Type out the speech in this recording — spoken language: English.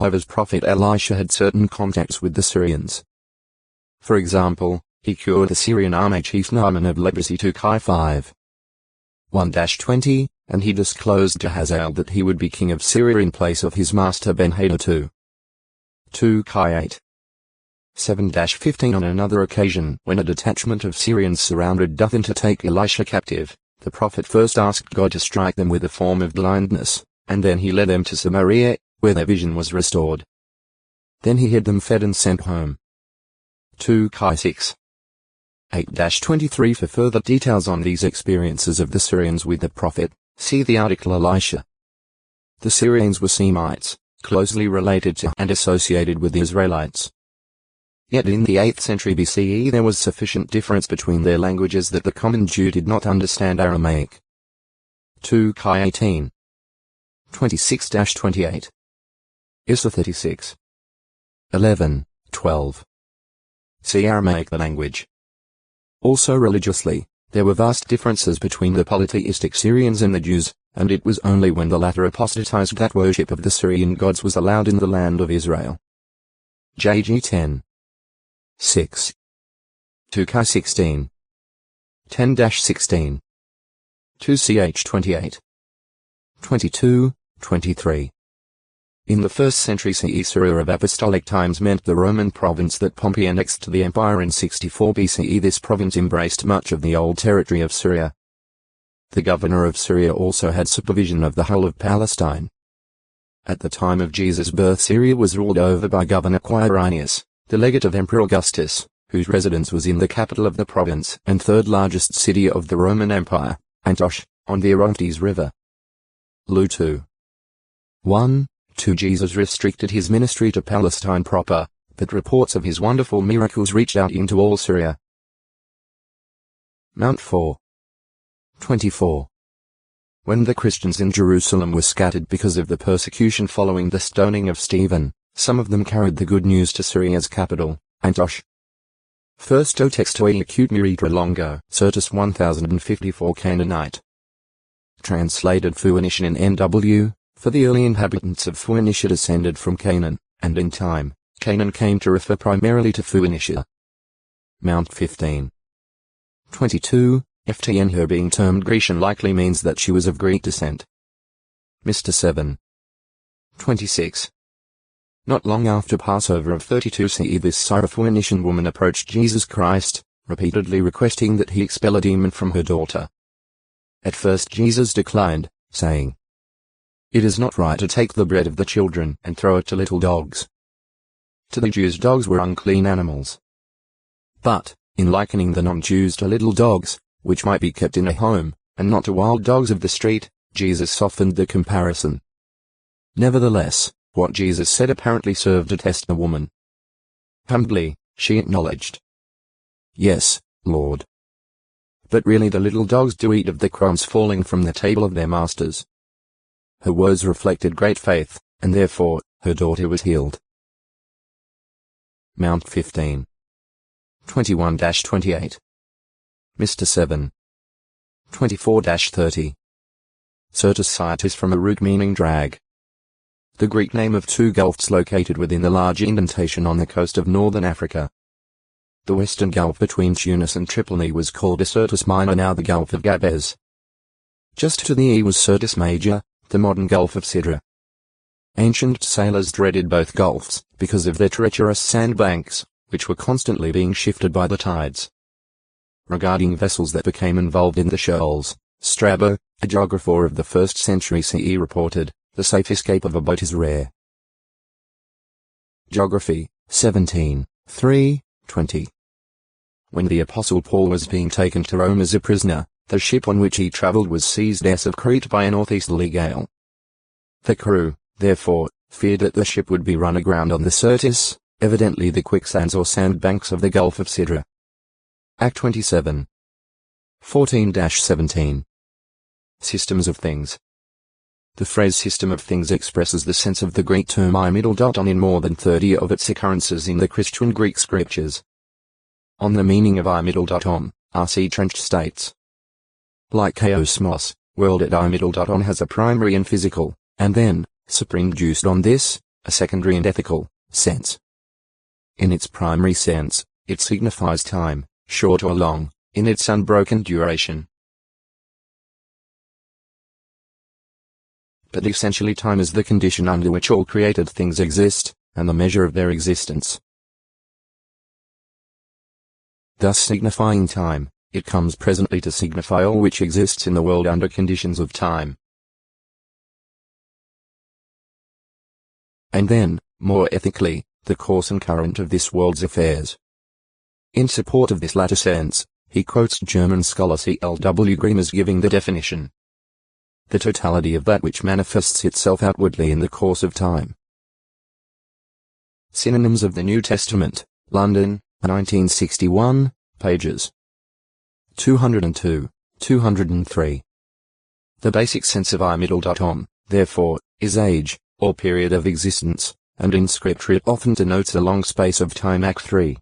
However, Prophet Elisha had certain contacts with the Syrians. For example, he cured the Syrian army chief Naaman of leprosy 2 Kai 5. 1-20, and he disclosed to Hazael that he would be king of Syria in place of his master Ben-Hadad 2 Kai 8. 7-15 On another occasion, when a detachment of Syrians surrounded Dothan to take Elisha captive, the prophet first asked God to strike them with a form of blindness, and then he led them to Samaria, where their vision was restored. Then he had them fed and sent home. 2 Kai 6. 8-23 For further details on these experiences of the Syrians with the prophet, see the article Elisha. The Syrians were Semites, closely related to and associated with the Israelites. Yet in the 8th century BCE there was sufficient difference between their languages that the common Jew did not understand Aramaic. 2 Kai 18. 26-28. Issa 36. 11-12. See Aramaic the language. Also religiously, there were vast differences between the polytheistic Syrians and the Jews, and it was only when the latter apostatized that worship of the Syrian gods was allowed in the land of Israel. JG 10. 6. 2 Kai 16. 10-16. 2 Ch 28. 22-23. In the 1st century CE, Syria of apostolic times meant the Roman province that Pompey annexed to the empire in 64 BCE. This province embraced much of the old territory of Syria. The governor of Syria also had supervision of the whole of Palestine. At the time of Jesus' birth, Syria was ruled over by Governor Quirinius, the legate of Emperor Augustus, whose residence was in the capital of the province and third largest city of the Roman Empire, Antioch, on the Orontes River. Luke 2. 1. 2 Jesus restricted his ministry to Palestine proper, but reports of his wonderful miracles reached out into all Syria. Mount 4. 24. When the Christians in Jerusalem were scattered because of the persecution following the stoning of Stephen, some of them carried the good news to Syria's capital, Antioch. First o textoi acute miritra longo, Certus 1054 Canaanite. Translated Phoenician in NW. For the early inhabitants of Phoenicia descended from Canaan, and in time, Canaan came to refer primarily to Phoenicia. Mount 15. 22. FTN her being termed Grecian likely means that she was of Greek descent. Mr. 7. 26. Not long after Passover of 32 CE this Syrophoenician woman approached Jesus Christ, repeatedly requesting that he expel a demon from her daughter. At first Jesus declined, saying, "It is not right to take the bread of the children and throw it to little dogs." To the Jews, dogs were unclean animals. But, in likening the non-Jews to little dogs, which might be kept in a home, and not to wild dogs of the street, Jesus softened the comparison. Nevertheless, what Jesus said apparently served to test the woman. Humbly, she acknowledged, "Yes, Lord. But really the little dogs do eat of the crumbs falling from the table of their masters." Her words reflected great faith, and therefore, her daughter was healed. Mount 15. 21-28. Mr. 7. 24-30. Certus Citus from a root meaning drag. The Greek name of two gulfs located within the large indentation on the coast of northern Africa. The western gulf between Tunis and Tripoli was called Syrtis Minor, now the Gulf of Gabes. Just to the east was Syrtis Major, the modern Gulf of Sidra. Ancient sailors dreaded both gulfs, because of their treacherous sandbanks, which were constantly being shifted by the tides. Regarding vessels that became involved in the shoals, Strabo, a geographer of the 1st century CE reported, the safe escape of a boat is rare. Geography, 17, 3, 20. When the Apostle Paul was being taken to Rome as a prisoner, the ship on which he travelled was seized east of Crete by a northeasterly gale. The crew, therefore, feared that the ship would be run aground on the Syrtis, evidently the quicksands or sandbanks of the Gulf of Sidra. Act 27. 14-17. Systems of things. The phrase system of things expresses the sense of the Greek term I middle dot on in more than 30 of its occurrences in the Christian Greek scriptures. On the meaning of I middle dot on, R.C. Trench states. Like chaosmos, world at I middle dot on has a primary and physical, and then, superimduced on this, a secondary and ethical, sense. In its primary sense, it signifies time, short or long, in its unbroken duration. But essentially time is the condition under which all created things exist, and the measure of their existence. Thus signifying time, it comes presently to signify all which exists in the world under conditions of time. And then, more ethically, the course and current of this world's affairs. In support of this latter sense, he quotes German scholar C.L.W. Grimm as giving the definition: the totality of that which manifests itself outwardly in the course of time. Synonyms of the New Testament, London, 1961, pages 202, 203. The basic sense of I-middle.on, therefore, is age, or period of existence, and in Scripture it often denotes a long space of time. Act 3.